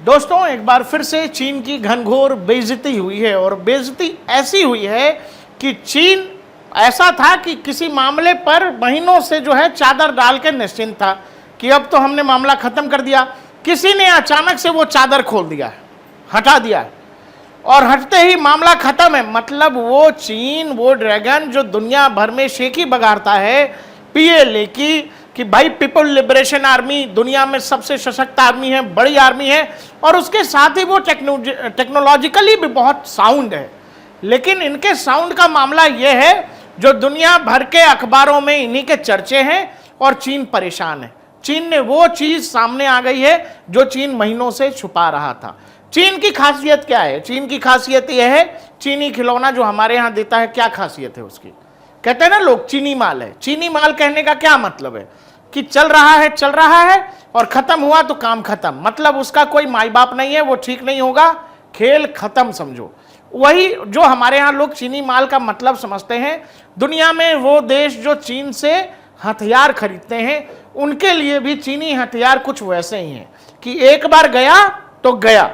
दोस्तों, एक बार फिर से चीन की घनघोर बेइज्जती हुई है और बेइज्जती ऐसी हुई है कि चीन ऐसा था कि किसी मामले पर महीनों से जो है चादर डाल के निश्चिंत था कि अब तो हमने मामला खत्म कर दिया। किसी ने अचानक से वो चादर खोल दिया है, हटा दिया है और हटते ही मामला खत्म है। मतलब वो चीन, वो ड्रैगन जो दुनिया भर में शेखी बगाड़ता है पीएलए की कि भाई पीपल लिबरेशन आर्मी दुनिया में सबसे सशक्त आर्मी है, बड़ी आर्मी है और उसके साथ ही वो टेक्नोलॉजिकली भी बहुत साउंड है। लेकिन इनके साउंड का मामला ये है जो दुनिया भर के अखबारों में इन्हीं के चर्चे हैं और चीन परेशान है। चीन ने वो चीज सामने आ गई है जो चीन महीनों से छुपा रहा था। चीन की खासियत क्या है? चीन की खासियत यह है, चीनी खिलौना जो हमारे यहां देता है, क्या खासियत है उसकी? कहते हैं ना लोग चीनी माल है। चीनी माल कहने का क्या मतलब है कि चल रहा है और खत्म हुआ तो काम खत्म। मतलब उसका कोई माई बाप नहीं है, वो ठीक नहीं होगा, खेल खत्म समझो। वही जो हमारे यहाँ लोग चीनी माल का मतलब समझते हैं, दुनिया में वो देश जो चीन से हथियार खरीदते हैं उनके लिए भी चीनी हथियार कुछ वैसे ही हैं कि एक बार गया तो गया।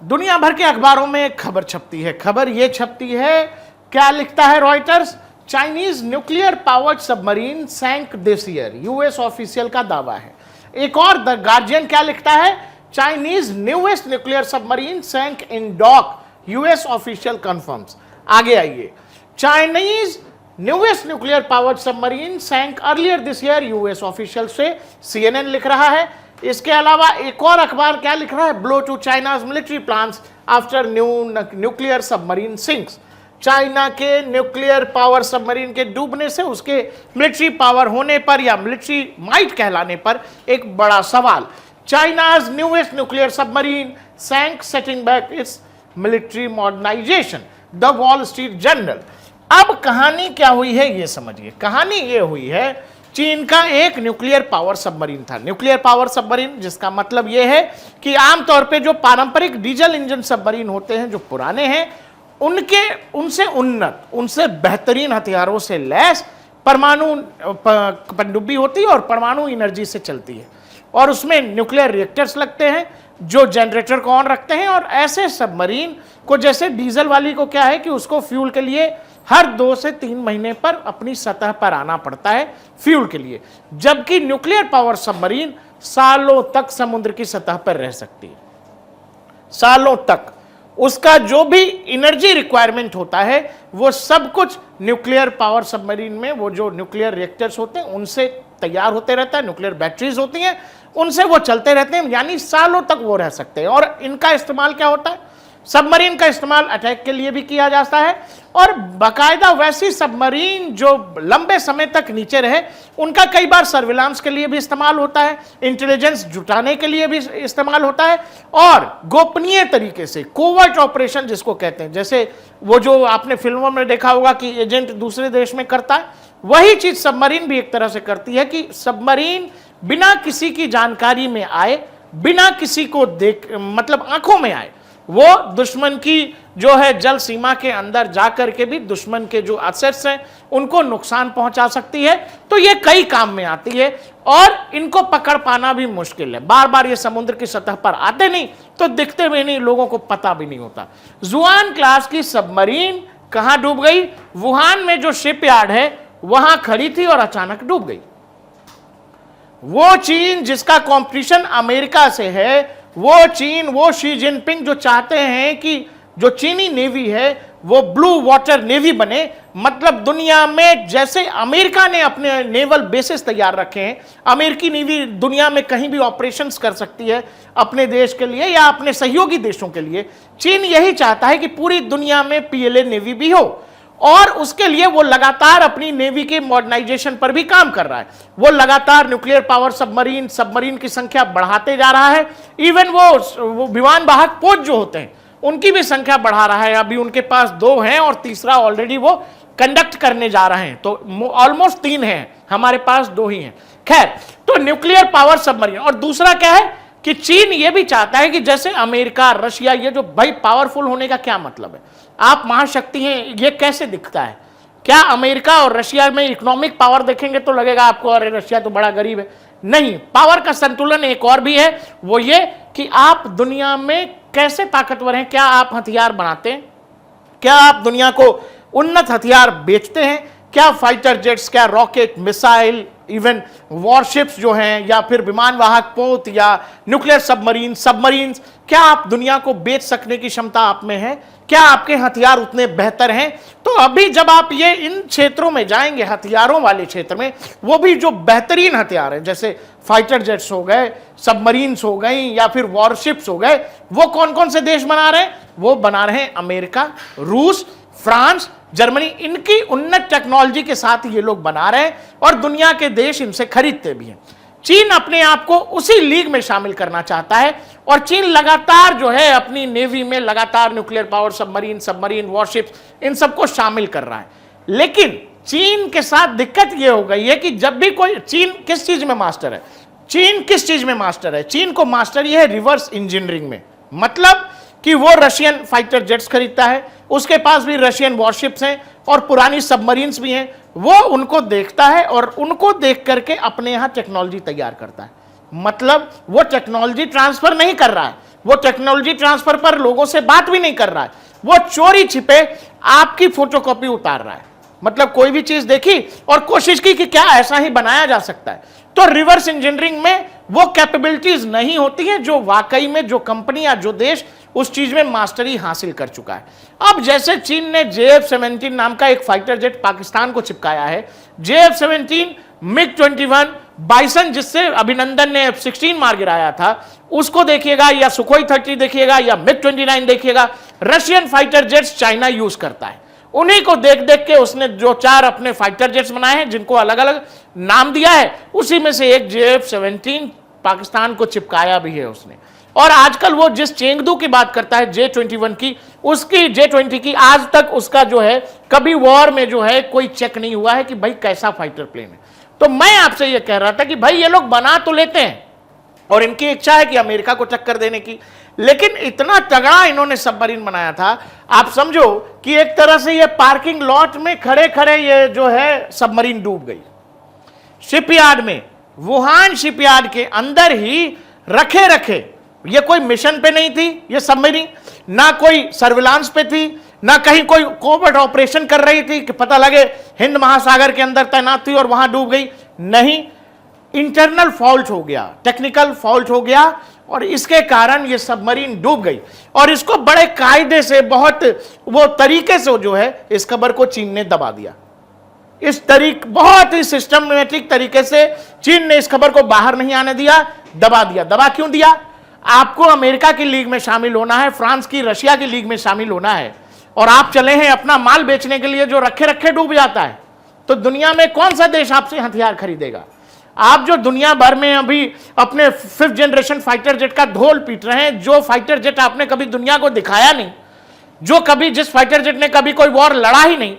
दुनिया भर के अखबारों में एक खबर छपती है। खबर ये छपती है, क्या लिखता है Reuters? Chinese nuclear powered submarine sank this year, US official का दावा है। एक और द गार्जियन क्या लिखता है? Chinese newest nuclear submarine sank in dock, US official confirms. आगे आइए, Chinese newest nuclear powered submarine sank earlier this year, US official से सीएनएन लिख रहा है। इसके अलावा एक और अखबार क्या लिख रहा है? Blow to China's military plans after nuclear submarine sinks. China के न्यूक्लियर पावर सबमरीन के डूबने से उसके मिलिट्री पावर होने पर या मिलिट्री माइट कहलाने पर एक बड़ा सवाल। China's newest nuclear submarine sank setting back its military modernisation, the Wall Street Journal. अब कहानी क्या हुई है ये समझिए। कहानी ये हुई है, चीन का एक न्यूक्लियर पावर सबमरीन था। न्यूक्लियर पावर सबमरीन जिसका मतलब यह है कि आमतौर पे जो पारंपरिक डीजल इंजन सबमरीन होते हैं जो पुराने हैं, उनसे उन्नत, उनसे बेहतरीन हथियारों से लैस परमाणु पनडुब्बी होती है और परमाणु एनर्जी से चलती है और उसमें न्यूक्लियर रिएक्टर्स लगते हैं जो जनरेटर को ऑन रखते हैं। और ऐसे सबमरीन को, जैसे डीजल वाली को क्या है कि उसको फ्यूल के लिए हर 2 से 3 महीने पर अपनी सतह पर आना पड़ता है फ्यूल के लिए, जबकि न्यूक्लियर पावर सबमरीन सालों तक समुद्र की सतह पर रह सकती है। सालों तक उसका जो भी एनर्जी रिक्वायरमेंट होता है वो सब कुछ न्यूक्लियर पावर सबमरीन में, वो जो न्यूक्लियर रिएक्टर्स होते हैं उनसे तैयार होते रहता है। न्यूक्लियर बैटरीज होती हैं, उनसे वो चलते रहते हैं, यानी सालों तक वो रह सकते हैं। और इनका इस्तेमाल क्या होता है? सबमरीन का इस्तेमाल अटैक के लिए भी किया जाता है और बाकायदा वैसी सबमरीन जो लंबे समय तक नीचे रहे उनका कई बार सर्विलांस के लिए भी इस्तेमाल होता है, इंटेलिजेंस जुटाने के लिए भी इस्तेमाल होता है और गोपनीय तरीके से कोवर्ट ऑपरेशन जिसको कहते हैं, जैसे वो जो आपने फिल्मों में देखा होगा कि एजेंट दूसरे देश में करता है, वही चीज सबमरीन भी एक तरह से करती है कि सबमरीन बिना किसी की जानकारी में आए, बिना किसी को देख, मतलब आंखों में आए, वो दुश्मन की जो है जल सीमा के अंदर जाकर के भी दुश्मन के जो एसेट्स हैं उनको नुकसान पहुंचा सकती है। तो ये कई काम में आती है और इनको पकड़ पाना भी मुश्किल है। बार बार ये समुद्र की सतह पर आते नहीं तो दिखते भी नहीं, लोगों को पता भी नहीं होता। जुआन क्लास की सबमरीन कहां डूब गई? वुहान में जो शिपयार्ड है वहां खड़ी थी और अचानक डूब गई। वो चीन जिसका कंपटीशन अमेरिका से है, वो चीन, वो शी जिनपिंग जो चाहते हैं कि जो चीनी नेवी है वो ब्लू वाटर नेवी बने, मतलब दुनिया में जैसे अमेरिका ने अपने नेवल बेसिस तैयार रखे हैं, अमेरिकी नेवी दुनिया में कहीं भी ऑपरेशंस कर सकती है अपने देश के लिए या अपने सहयोगी देशों के लिए। चीन यही चाहता है कि पूरी दुनिया में पीएलए नेवी भी हो और उसके लिए वो लगातार अपनी नेवी के मॉडर्नाइजेशन पर भी काम कर रहा है। वो लगातार न्यूक्लियर पावर सबमरीन की संख्या बढ़ाते जा रहा है। इवन वो विमान वाहक पोत जो होते हैं उनकी भी संख्या बढ़ा रहा है। अभी उनके पास 2 हैं और तीसरा ऑलरेडी वो कंडक्ट करने जा रहे हैं, तो ऑलमोस्ट 3 हैं, हमारे पास 2 ही हैं। खैर, तो न्यूक्लियर पावर सबमरीन। और दूसरा क्या है कि चीन ये भी चाहता है कि जैसे अमेरिका, रशिया, ये जो भाई पावरफुल होने का क्या मतलब है? आप महाशक्ति हैं, ये कैसे दिखता है? क्या अमेरिका और रशिया में इकोनॉमिक पावर देखेंगे तो लगेगा आपको अरे रशिया तो बड़ा गरीब है। नहीं, पावर का संतुलन एक और भी है, वो ये कि आप दुनिया में कैसे ताकतवर हैं, क्या आप हथियार बनाते हैं, क्या आप दुनिया को उन्नत हथियार बेचते हैं, क्या फाइटर जेट्स, क्या रॉकेट, मिसाइल, इवन वॉरशिप्स जो हैं, या फिर विमान वाहक पोत या न्यूक्लियर सबमरीन्स, क्या आप दुनिया को बेच सकने की क्षमता आप में है, क्या आपके हथियार उतने बेहतर हैं? तो अभी जब आप ये इन क्षेत्रों में जाएंगे, हथियारों वाले क्षेत्र में, वो भी जो बेहतरीन हथियार हैं, जैसे फाइटर जेट्स हो गए, सबमरीन्स हो गई, या फिर वॉरशिप्स हो गए, वो कौन कौन से देश बना रहे हैं? वो बना रहे हैं अमेरिका, रूस, फ्रांस, जर्मनी। इनकी उन्नत टेक्नोलॉजी के साथ ये लोग बना रहे हैं और दुनिया के देश इनसे खरीदते भी हैं। चीन अपने आप को उसी लीग में शामिल करना चाहता है और चीन लगातार जो है अपनी नेवी में लगातार न्यूक्लियर पावर सबमरीन वॉरशिप्स इन सबको शामिल कर रहा है। लेकिन चीन के साथ दिक्कत यह हो गई है कि जब भी कोई, चीन किस चीज में मास्टर है? चीन को मास्टर यह है रिवर्स इंजीनियरिंग में। मतलब कि वो रशियन फाइटर जेट्स खरीदता है, उसके पास भी रशियन वॉरशिप्स हैं और पुरानी सबमरीन्स भी हैं, वो उनको देखता है और उनको देख करके अपने यहां टेक्नोलॉजी तैयार करता है। मतलब वो टेक्नोलॉजी ट्रांसफर नहीं कर रहा है, वो टेक्नोलॉजी ट्रांसफर पर लोगों से बात भी नहीं कर रहा है, वो चोरी छिपे आपकी फोटोकॉपी उतार रहा है। मतलब कोई भी चीज देखी और कोशिश की कि क्या ऐसा ही बनाया जा सकता है। तो रिवर्स इंजीनियरिंग में वो कैपेबिलिटीज नहीं होती हैं जो वाकई में जो कंपनी या जो देश उस चीज में मास्टरी हासिल कर चुका है। अब जैसे चीन ने JF-17 नाम का एक फाइटर जेट पाकिस्तान को चिपकाया है, JF-17, MiG-21, बाइसन जिससे अभिनंदन ने F-16 मार गिराया था, उसको देखिएगा, या सुखोई 30 देखिएगा, या MiG-29 देखिएगा, Russian fighter jets China use करता है। उन्हीं को देख देख के उसने जो 4 अपने फाइटर जेट्स बनाए हैं जिनको अलग अलग नाम दिया है, उसी में से एक JF-17 पाकिस्तान को चिपकाया भी है उसने। और आजकल वो जिस चेंगदू की बात करता है J-21 की, उसकी J-20 की आज तक उसका जो है कभी वॉर में जो है कोई चेक नहीं हुआ है कि भाई कैसा फाइटर प्लेन है। तो मैं आपसे ये कह रहा था कि भाई ये लोग बना तो लेते हैं और इनकी इच्छा है कि अमेरिका को टक्कर देने की, लेकिन इतना तगड़ा इन्होंने सबमरीन बनाया था, आप समझो कि एक तरह से ये पार्किंग लॉट में खड़े खड़े ये जो है सबमरीन डूब गई। शिपयार्ड में, वुहान शिपयार्ड के अंदर ही रखे रखे, ये कोई मिशन पे नहीं थी ये सबमरीन, ना कोई सर्विलांस पे थी, ना कहीं कोई कोवर्ट ऑपरेशन कर रही थी कि पता लगे हिंद महासागर के अंदर तैनात थी और वहां डूब गई। नहीं, इंटरनल फॉल्ट हो गया, टेक्निकल फॉल्ट हो गया और इसके कारण ये सबमरीन डूब गई। और इसको बड़े कायदे से, बहुत वो तरीके से जो है इस खबर को चीन ने दबा दिया। बहुत ही सिस्टमेटिक तरीके से चीन ने इस खबर को बाहर नहीं आने दिया, दबा दिया। दबा क्यों दिया? आपको अमेरिका की लीग में शामिल होना है, फ्रांस की, रशिया की लीग में शामिल होना है, और आप चले हैं अपना माल बेचने के लिए जो रखे रखे डूब जाता है, तो दुनिया में कौन सा देश आपसे हथियार खरीदेगा? आप जो दुनिया भर में अभी अपने 5th जनरेशन फाइटर जेट का ढोल पीट रहे हैं, जो फाइटर जेट आपने कभी दुनिया को दिखाया नहीं, जिस फाइटर जेट ने कभी कोई वॉर लड़ा ही नहीं,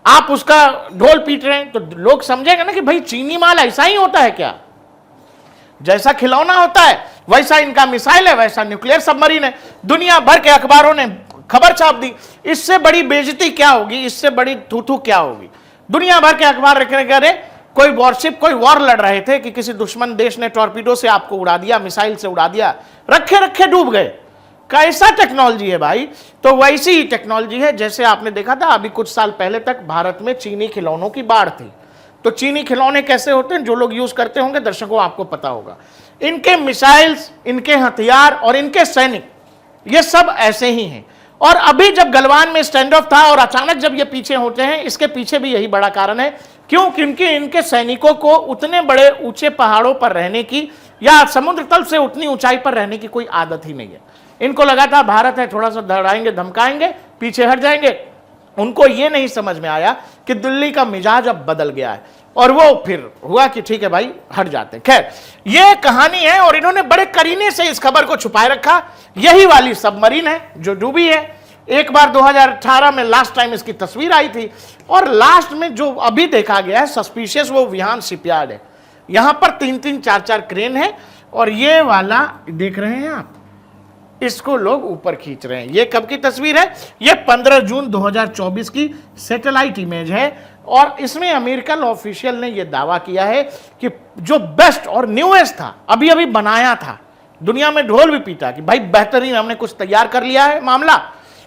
आप उसका ढोल पीट रहे हैं, तो लोग समझेंगे ना कि भाई चीनी माल ऐसा ही होता है क्या? जैसा खिलौना होता है वैसा इनका मिसाइल है, वैसा न्यूक्लियर सबमरीन है। दुनिया भर के अखबारों ने खबर छाप दी। इससे बड़ी बेइज्जती क्या होगी, इससे बड़ी थू क्या होगी? दुनिया भर के अखबार रखने करे कोई वॉरशिप, कोई वॉर लड़ रहे थे कि किसी दुश्मन देश ने टॉर्पीडो से आपको उड़ा दिया, मिसाइल से उड़ा दिया, रखे रखे डूब गए। कैसा टेक्नोलॉजी है भाई? तो वैसी ही टेक्नोलॉजी है जैसे आपने देखा था अभी कुछ साल पहले तक भारत में चीनी खिलौनों की बाढ़ थी। तो चीनी खिलौने कैसे होते हैं, जो लोग यूज करते होंगे दर्शकों आपको पता होगा। इनके मिसाइल्स, इनके हथियार और इनके सैनिक ये सब ऐसे ही हैं। और अभी जब गलवान में स्टैंड ऑफ था और अचानक जब ये पीछे होते हैं, इसके पीछे भी यही बड़ा कारण है, क्योंकि इनके सैनिकों को उतने बड़े ऊंचे पहाड़ों पर रहने की या समुद्र तल से उतनी ऊंचाई पर रहने की कोई आदत ही नहीं है। इनको लगा था भारत है, थोड़ा सा डराएंगे धमकाएंगे, पीछे हट जाएंगे। उनको ये नहीं समझ में आया कि दिल्ली का मिजाज अब बदल गया है और वो फिर हुआ कि ठीक है भाई हट जाते हैं। खैर ये कहानी है और इन्होंने बड़े करीने से इस खबर को छुपाए रखा। यही वाली सबमरीन है जो डूबी है। एक बार 2018 में लास्ट टाइम इसकी तस्वीर आई थी और लास्ट में जो अभी देखा गया है सस्पिशियस, वो वुहान शिपयार्ड है। यहां पर 3-3, 4-4 क्रेन है और ये वाला देख रहे हैं आप, इसको लोग ऊपर खींच रहे हैं। ये कब की तस्वीर है? ये 15 जून 2024 की सैटेलाइट इमेज है और इसमें अमेरिकन ऑफिशियल ने यह दावा किया है कि जो बेस्ट और न्यूएस्ट था, अभी अभी बनाया था, दुनिया में ढोल भी पीटा कि भाई बेहतरीन हमने कुछ तैयार कर लिया है मामला,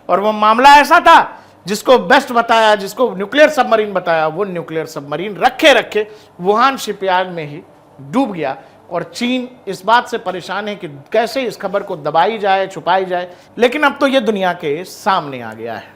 और वो मामला ऐसा था जिसको बेस्ट बताया, जिसको न्यूक्लियर सबमरीन बताया, वो न्यूक्लियर सबमरीन रखे रखे वुहान शिपयार्ड में ही डूब गया। और चीन इस बात से परेशान है कि कैसे इस खबर को दबाई जाए, छुपाई जाए, लेकिन अब तो ये दुनिया के सामने आ गया है।